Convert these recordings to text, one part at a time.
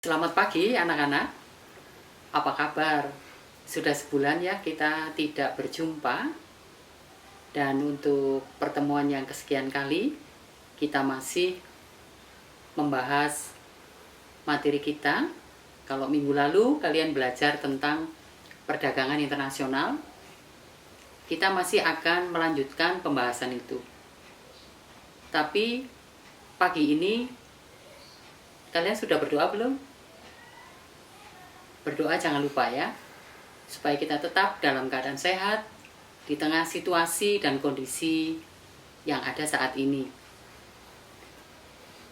Selamat pagi anak-anak, apa kabar? Sudah sebulan ya kita tidak berjumpa. Dan untuk pertemuan yang kesekian kali, kita masih membahas materi kita. Kalau minggu lalu kalian belajar tentang perdagangan internasional, kita masih akan melanjutkan pembahasan itu. Tapi pagi ini kalian sudah berdoa belum? Berdoa jangan lupa ya, supaya kita tetap dalam keadaan sehat di tengah situasi dan kondisi yang ada saat ini.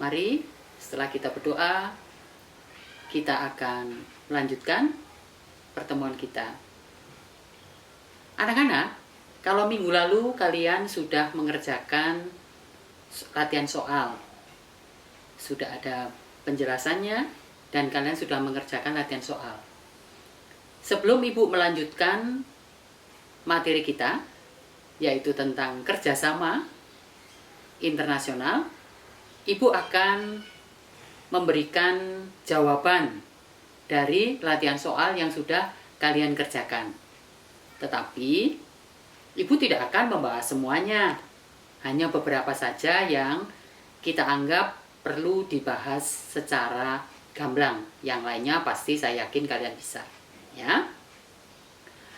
Mari setelah kita berdoa, kita akan melanjutkan pertemuan kita. Anak-anak, kalau minggu lalu kalian sudah mengerjakan latihan soal, sudah ada penjelasannya, dan kalian sudah mengerjakan latihan soal. Sebelum Ibu melanjutkan materi kita, yaitu tentang kerjasama internasional, Ibu akan memberikan jawaban dari latihan soal yang sudah kalian kerjakan. Tetapi Ibu tidak akan membahas semuanya, hanya beberapa saja yang kita anggap perlu dibahas secara gamblang. Yang lainnya pasti saya yakin kalian bisa. Ya.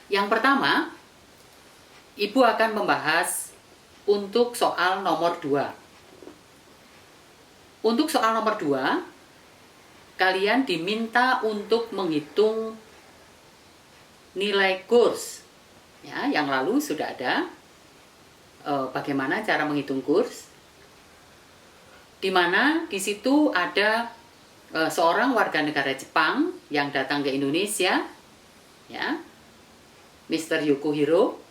Yang pertama, Ibu akan membahas untuk soal nomor 2. Untuk soal nomor 2, kalian diminta untuk menghitung nilai kurs. Ya, yang lalu sudah ada bagaimana cara menghitung kurs. Di mana di situ ada seorang warga negara Jepang yang datang ke Indonesia, ya, Mr. Yukihiro.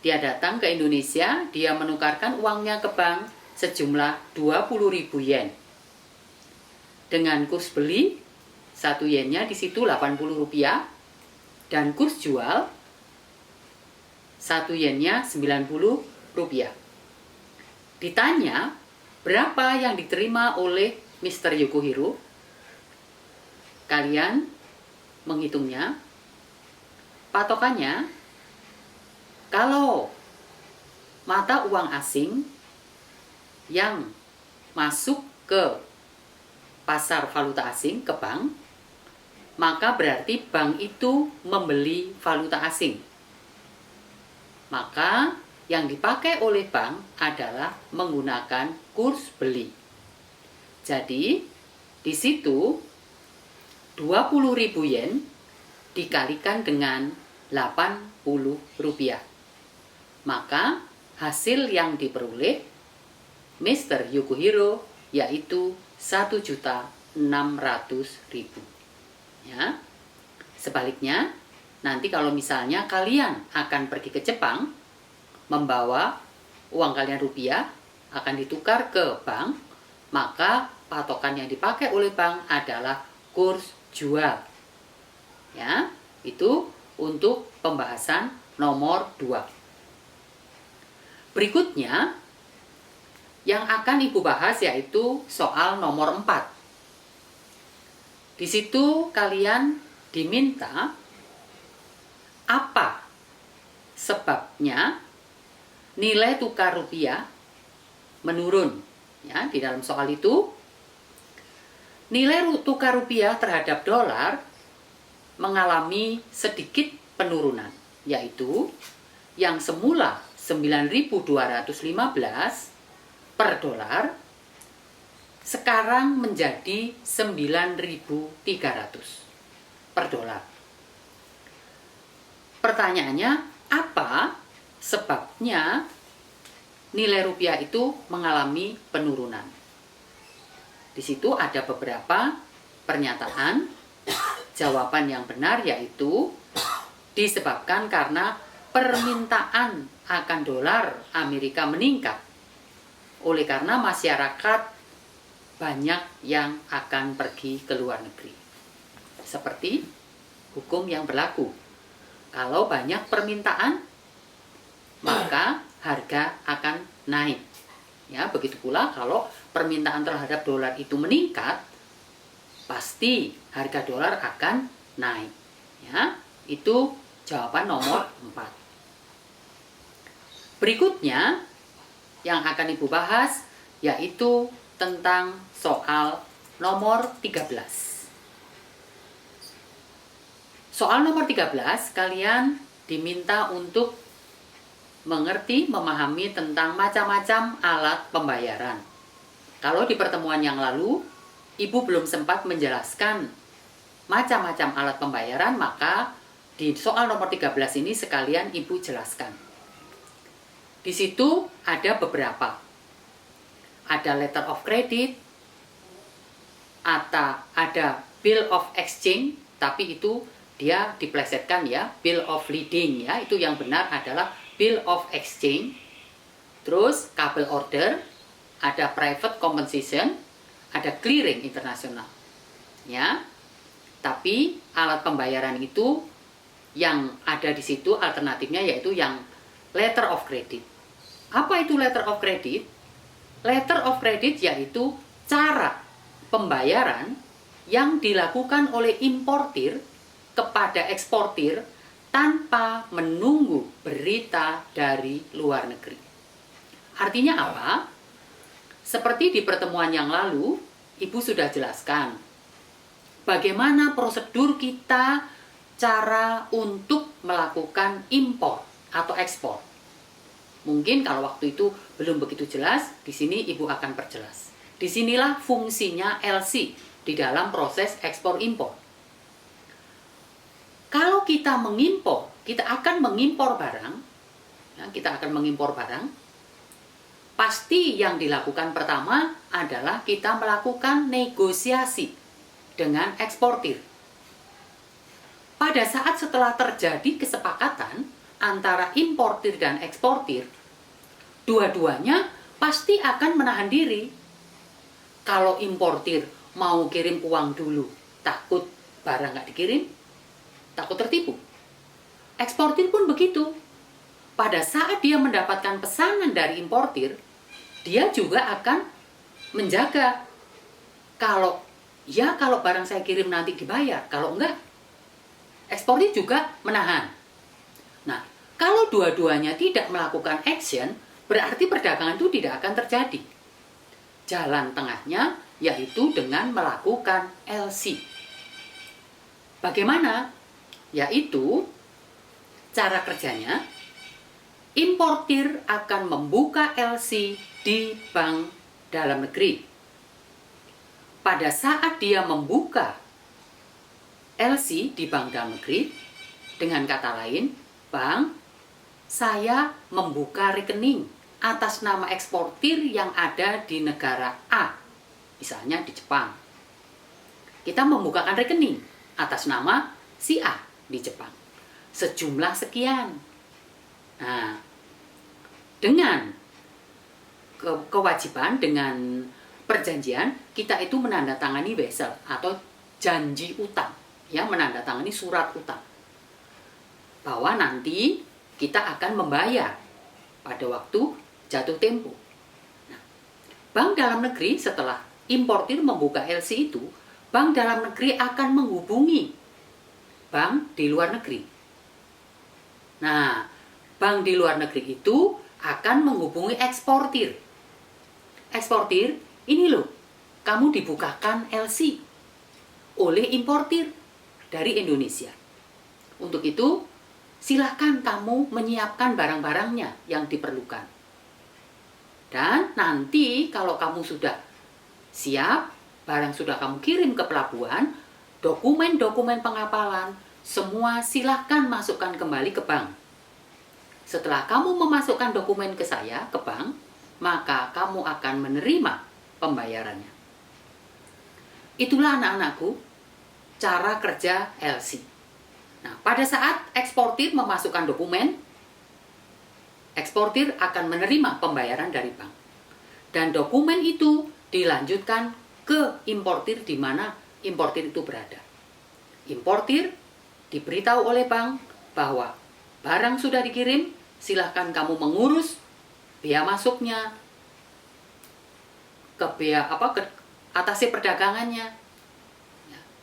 Dia datang ke Indonesia, dia menukarkan uangnya ke bank sejumlah 20.000 yen. Dengan kurs beli 1 yennya di situ 80 rupiah dan kurs jual 1 yennya 90 rupiah. Ditanya berapa yang diterima oleh Mr. Yukihiro, kalian menghitungnya. Patokannya, kalau mata uang asing yang masuk ke pasar valuta asing, ke bank, maka berarti bank itu membeli valuta asing. Maka yang dipakai oleh bank adalah menggunakan kurs beli. Jadi di situ 20.000 yen dikalikan dengan 80 rupiah. Maka hasil yang diperoleh Mr. Yukihiro yaitu 1.600.000. Ya. Sebaliknya, nanti kalau misalnya kalian akan pergi ke Jepang, membawa uang kalian rupiah, akan ditukar ke bank, maka patokan yang dipakai oleh bank adalah kurs jual. Ya, itu untuk pembahasan nomor 2. Berikutnya yang akan Ibu bahas yaitu soal nomor 4. Di situ kalian diminta apa sebabnya nilai tukar rupiah menurun. Ya, di dalam soal itu nilai tukar rupiah terhadap dolar mengalami sedikit penurunan, yaitu yang semula 9.215 per dolar sekarang menjadi 9.300 per dolar. Pertanyaannya, apa sebabnya nilai rupiah itu mengalami penurunan? Di situ ada beberapa pernyataan. Jawaban yang benar yaitu disebabkan karena permintaan akan dolar Amerika meningkat. Oleh karena masyarakat banyak yang akan pergi ke luar negeri. Seperti hukum yang berlaku. Kalau banyak permintaan, maka harga akan naik. Ya, begitu pula kalau permintaan terhadap dolar itu meningkat, pasti harga dolar akan naik. Ya, itu jawaban nomor 4. Berikutnya yang akan Ibu bahas yaitu tentang soal nomor 13. Soal nomor 13, kalian diminta untuk mengerti, memahami tentang macam-macam alat pembayaran. Kalau di pertemuan yang lalu, Ibu belum sempat menjelaskan macam-macam alat pembayaran, maka di soal nomor 13 ini sekalian Ibu jelaskan. Di situ ada beberapa. Ada letter of credit, atau ada bill of exchange, tapi itu dia diplesetkan ya, bill of lading ya, itu yang benar adalah bill of exchange. Terus kabel order, ada private compensation, ada clearing internasional. Ya. Tapi alat pembayaran itu yang ada di situ alternatifnya yaitu yang letter of credit. Apa itu letter of credit? Letter of credit yaitu cara pembayaran yang dilakukan oleh importir kepada eksportir tanpa menunggu berita dari luar negeri. Artinya apa? Seperti di pertemuan yang lalu, Ibu sudah jelaskan bagaimana prosedur kita cara untuk melakukan impor atau ekspor. Mungkin kalau waktu itu belum begitu jelas, di sini Ibu akan perjelas. Disinilah fungsinya LC di dalam proses ekspor impor. Kalau kita mengimpor, kita akan mengimpor barang, ya, pasti yang dilakukan pertama adalah kita melakukan negosiasi dengan eksportir. Pada saat setelah terjadi kesepakatan antara importir dan eksportir, dua-duanya pasti akan menahan diri. Kalau importir mau kirim uang dulu, takut barang nggak dikirim, takut tertipu. Eksportir pun begitu. Pada saat dia mendapatkan pesanan dari importir, dia juga akan menjaga. Kalau barang saya kirim nanti dibayar, kalau enggak, eksportir juga menahan. Nah, kalau dua-duanya tidak melakukan action, berarti perdagangan itu tidak akan terjadi. Jalan tengahnya yaitu dengan melakukan LC. Bagaimana? Yaitu cara kerjanya, importir akan membuka LC di bank dalam negeri. Pada saat dia membuka LC di bank dalam negeri, dengan kata lain, Bang, saya membuka rekening atas nama eksportir yang ada di negara A, misalnya di Jepang. Kita membukakan rekening atas nama si A di Jepang, sejumlah sekian. Nah, dengan kewajiban, dengan perjanjian, kita itu menandatangani wesel atau janji utang, ya, menandatangani surat utang bahwa nanti kita akan membayar pada waktu jatuh tempo. Nah, bank dalam negeri setelah importir membuka LC itu, bank dalam negeri akan menghubungi bank di luar negeri. Nah, bank di luar negeri itu akan menghubungi eksportir. Eksportir, ini loh, kamu dibukakan LC oleh importir dari Indonesia. Untuk itu, silahkan kamu menyiapkan barang-barangnya yang diperlukan. Dan nanti kalau kamu sudah siap, barang sudah kamu kirim ke pelabuhan, dokumen-dokumen pengapalan, semua silahkan masukkan kembali ke bank. Setelah kamu memasukkan dokumen ke saya, ke bank, maka kamu akan menerima pembayarannya. Itulah anak-anakku, cara kerja LC. Nah, pada saat eksportir memasukkan dokumen, eksportir akan menerima pembayaran dari bank. Dan dokumen itu dilanjutkan ke importir di mana importir itu berada. Importir diberitahu oleh bank bahwa barang sudah dikirim, silahkan kamu mengurus bea masuknya, ke atasnya perdagangannya.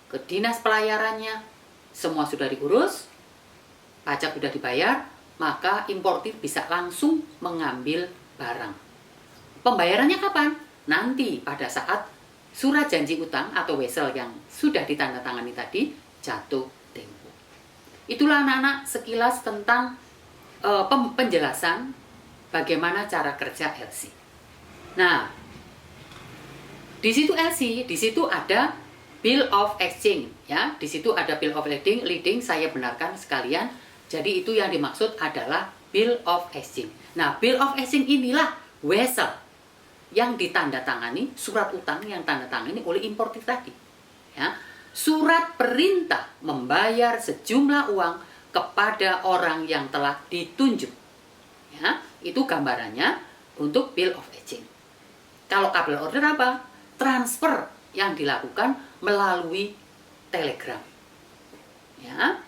ke dinas pelayarannya, semua sudah diurus, pajak sudah dibayar, maka importir bisa langsung mengambil barang. Pembayarannya kapan? Nanti pada saat surat janji utang atau wesel yang sudah ditandatangani tadi jatuh tempo. Itulah anak-anak sekilas tentang penjelasan bagaimana cara kerja LC. Nah, di situ LC, di situ ada Bill of Exchange, ya. Di situ ada Bill of Lading, saya benarkan sekalian. Jadi itu yang dimaksud adalah Bill of Exchange. Nah, Bill of Exchange inilah wesel yang ditandatangani, surat utang yang ditandatangani oleh importir tadi. Ya. Surat perintah membayar sejumlah uang kepada orang yang telah ditunjuk. Ya, itu gambarannya untuk Bill of Exchange. Kalau kabel order apa? Transfer yang dilakukan melalui telegram. Ya.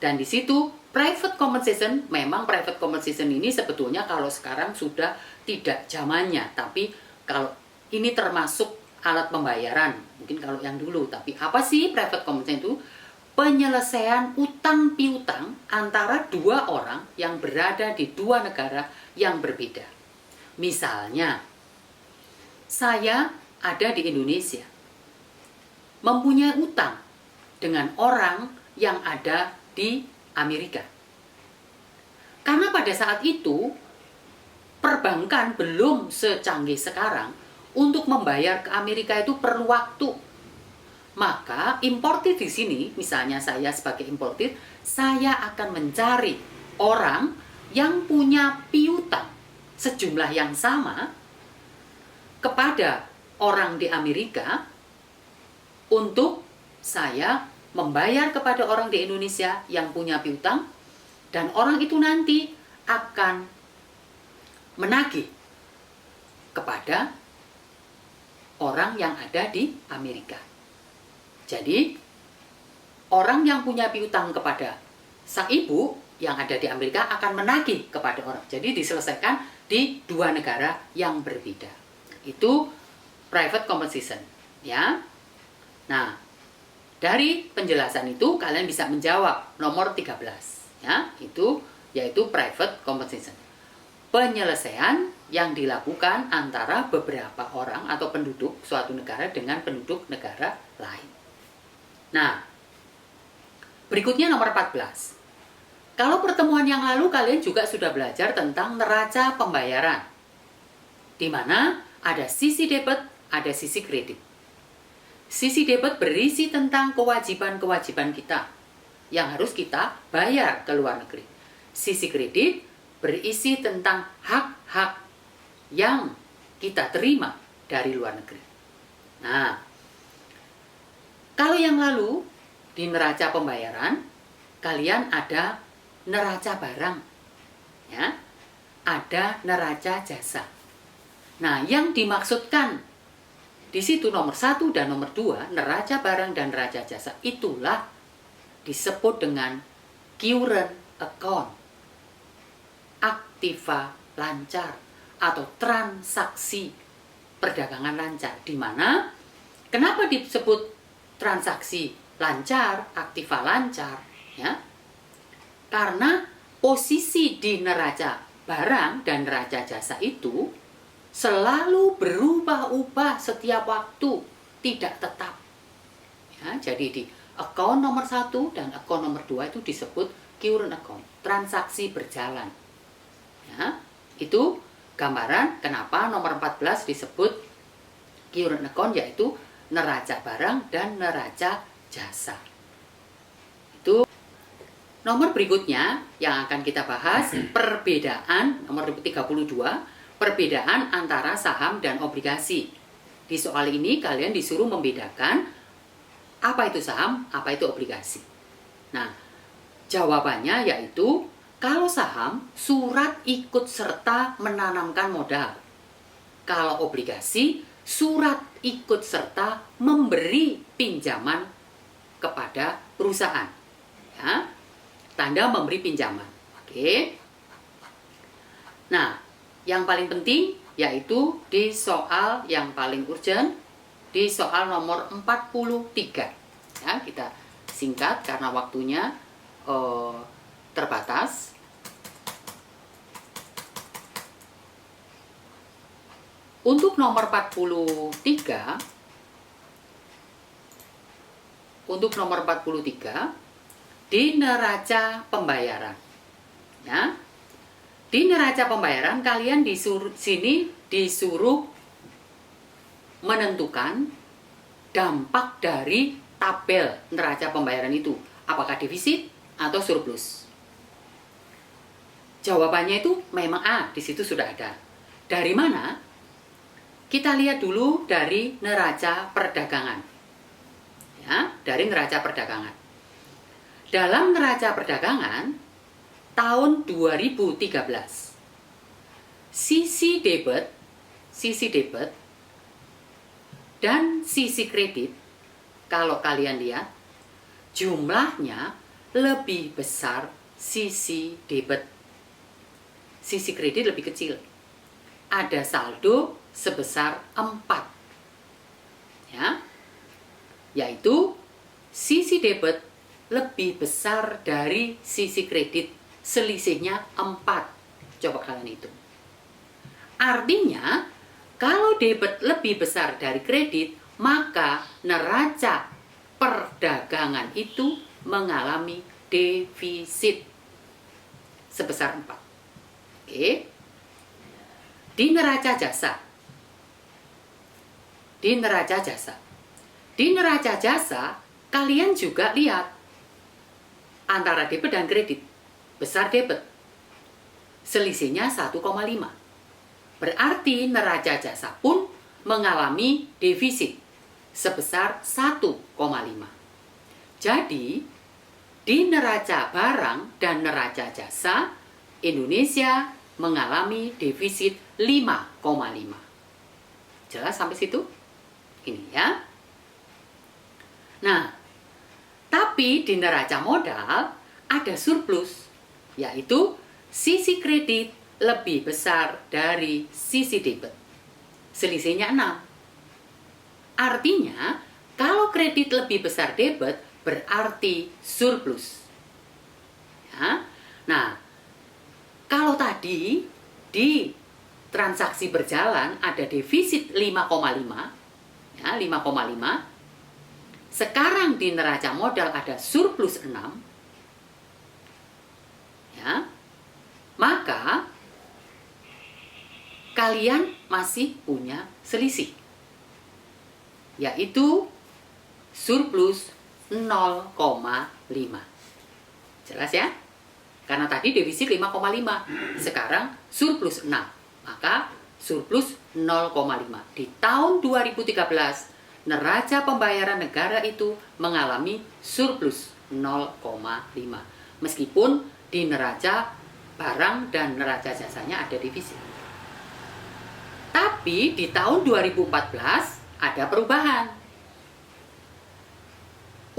Dan di situ private compensation, memang private compensation ini sebetulnya kalau sekarang sudah tidak zamannya, tapi kalau ini termasuk alat pembayaran, mungkin kalau yang dulu. Tapi apa sih private compensation itu? Penyelesaian utang piutang antara dua orang yang berada di dua negara yang berbeda. Misalnya, saya ada di Indonesia, mempunyai utang dengan orang yang ada di Amerika. Karena pada saat itu, perbankan belum secanggih sekarang, untuk membayar ke Amerika itu perlu waktu. Maka importir di sini, misalnya saya sebagai importir, saya akan mencari orang yang punya piutang sejumlah yang sama kepada orang di Amerika untuk saya membayar kepada orang di Indonesia yang punya piutang, dan orang itu nanti akan menagih kepada orang yang ada di Amerika. Jadi, orang yang punya piutang kepada sang ibu yang ada di Amerika akan menagih kepada orang. Jadi diselesaikan di dua negara yang berbeda. Itu private compensation, ya. Nah, dari penjelasan itu kalian bisa menjawab nomor 13, ya. Itu yaitu private compensation. Penyelesaian yang dilakukan antara beberapa orang atau penduduk suatu negara dengan penduduk negara lain. Nah, berikutnya nomor 14. Kalau pertemuan yang lalu kalian juga sudah belajar tentang neraca pembayaran, di mana ada sisi debit, ada sisi kredit. Sisi debit berisi tentang kewajiban-kewajiban kita yang harus kita bayar ke luar negeri. Sisi kredit berisi tentang hak-hak yang kita terima dari luar negeri. Nah, kalau yang lalu di neraca pembayaran, kalian ada neraca barang, ya, ada neraca jasa. Nah, yang dimaksudkan di situ nomor 1 dan nomor 2, neraca barang dan neraca jasa, itulah disebut dengan current account, aktiva lancar atau transaksi perdagangan lancar. Di mana kenapa disebut transaksi lancar, aktiva lancar, ya? Karena posisi di neraca barang dan neraca jasa itu selalu berubah-ubah setiap waktu, tidak tetap. Ya, jadi di account nomor 1 dan account nomor 2 itu disebut current account, transaksi berjalan. Ya, itu gambaran kenapa nomor 14 disebut current account, yaitu neraca barang dan neraca jasa. Itu nomor berikutnya yang akan kita bahas, perbedaan nomor 32, perbedaan antara saham dan obligasi. Di soal ini kalian disuruh membedakan apa itu saham, apa itu obligasi. Nah, jawabannya yaitu kalau saham, surat ikut serta menanamkan modal. Kalau obligasi, surat ikut serta memberi pinjaman kepada perusahaan. Ya, tanda memberi pinjaman. Oke. Nah, yang paling penting yaitu di soal yang paling urgent, di soal nomor 43. Ya, kita singkat karena waktunya terbatas. Untuk nomor 43, di neraca pembayaran. Ya. Di neraca pembayaran kalian disuruh menentukan dampak dari tabel neraca pembayaran itu. Apakah defisit atau surplus? Jawabannya itu memang A, di situ sudah ada. Dari mana? Kita lihat dulu dari neraca perdagangan. Ya, dari neraca perdagangan. Dalam neraca perdagangan tahun 2013, sisi debit dan sisi kredit, kalau kalian lihat, jumlahnya lebih besar sisi debit. Sisi kredit lebih kecil. Ada saldo sebesar 4. Ya. Yaitu sisi debit lebih besar dari sisi kredit. Selisihnya 4. Coba kalian hitung. Artinya, kalau debit lebih besar dari kredit, maka neraca perdagangan itu mengalami defisit sebesar 4. Oke. Di neraca jasa. Di neraca jasa, kalian juga lihat antara debit dan kredit. Besar debit. Selisihnya 1,5. Berarti neraca jasa pun mengalami defisit sebesar 1,5. Jadi, di neraca barang dan neraca jasa, Indonesia mengalami defisit 5,5. Jelas sampai situ? Ini ya. Nah, tapi di neraca modal ada surplus, yaitu sisi kredit lebih besar dari sisi debit. Selisihnya 6. Artinya, kalau kredit lebih besar debit, berarti surplus. Ya. Nah, kalau tadi di transaksi berjalan ada defisit 5,5, ya, 5,5. Sekarang di neraca modal ada surplus 6. Ya. Maka kalian masih punya selisih, yaitu surplus 0,5. Jelas ya? Karena tadi defisit 5,5, sekarang surplus 6, maka surplus 0,5. Di tahun 2013, neraca pembayaran negara itu mengalami surplus 0,5. Meskipun di neraca barang dan neraca jasanya ada defisit. Tapi di tahun 2014 ada perubahan.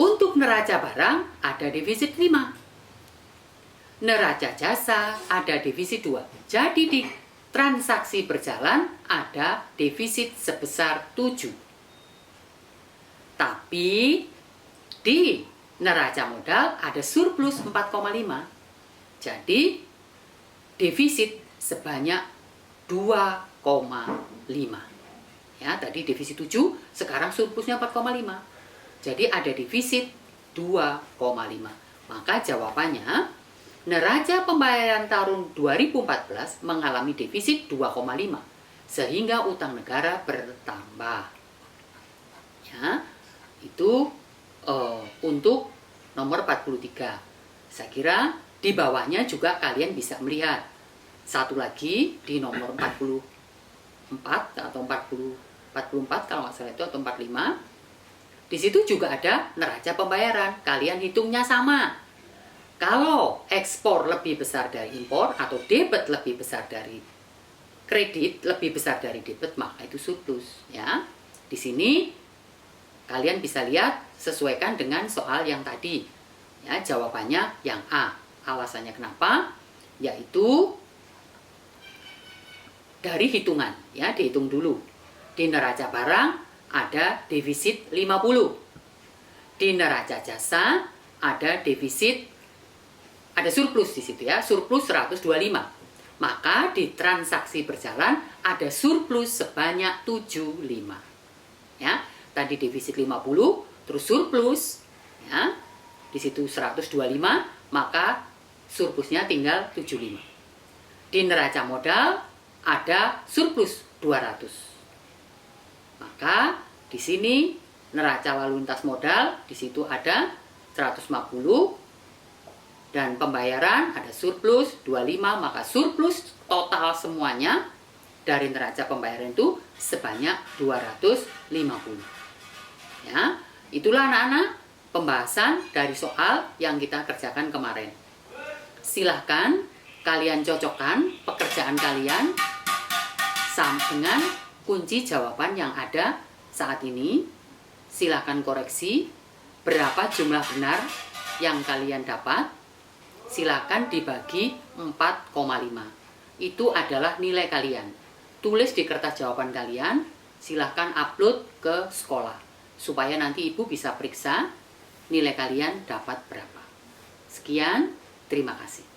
Untuk neraca barang ada defisit 5. Neraca jasa ada defisit 2. Jadi di transaksi berjalan ada defisit sebesar 7. Tapi di neraca modal ada surplus 4,5. Jadi defisit sebanyak 2,5. Ya, tadi defisit 7, sekarang surplusnya 4,5. Jadi ada defisit 2,5. Maka jawabannya, neraca pembayaran tahun 2014 mengalami defisit 2,5, sehingga utang negara bertambah. Ya, itu untuk nomor 43. Saya kira di bawahnya juga kalian bisa melihat. Satu lagi di nomor 44 atau 44 kalau nggak salah itu, atau 45. Di situ juga ada neraca pembayaran. Kalian hitungnya sama. Kalau ekspor lebih besar dari impor atau debit lebih besar dari kredit, lebih besar dari debit, maka itu surplus. Ya, di sini kalian bisa lihat, sesuaikan dengan soal yang tadi. Ya, jawabannya yang A. Alasannya kenapa? Yaitu dari hitungan. Ya, dihitung dulu. Di neraca barang ada defisit 50. Di neraca jasa ada defisit, ada surplus di situ ya, surplus 125. Maka di transaksi berjalan ada surplus sebanyak 75. Ya, tadi defisit 50, terus surplus ya. Di situ 125, maka surplusnya tinggal 75. Di neraca modal ada surplus 200. Maka di sini neraca lalu lintas modal di situ ada 150 dan pembayaran ada surplus 25, maka surplus total semuanya dari neraca pembayaran itu sebanyak 250. Ya, itulah anak-anak pembahasan dari soal yang kita kerjakan kemarin. Silahkan kalian cocokkan pekerjaan kalian dengan kunci jawaban yang ada saat ini. Silahkan koreksi berapa jumlah benar yang kalian dapat. Silahkan dibagi 4,5. Itu adalah nilai kalian. Tulis di kertas jawaban kalian, silahkan upload ke sekolah supaya nanti ibu bisa periksa nilai kalian dapat berapa. Sekian, terima kasih.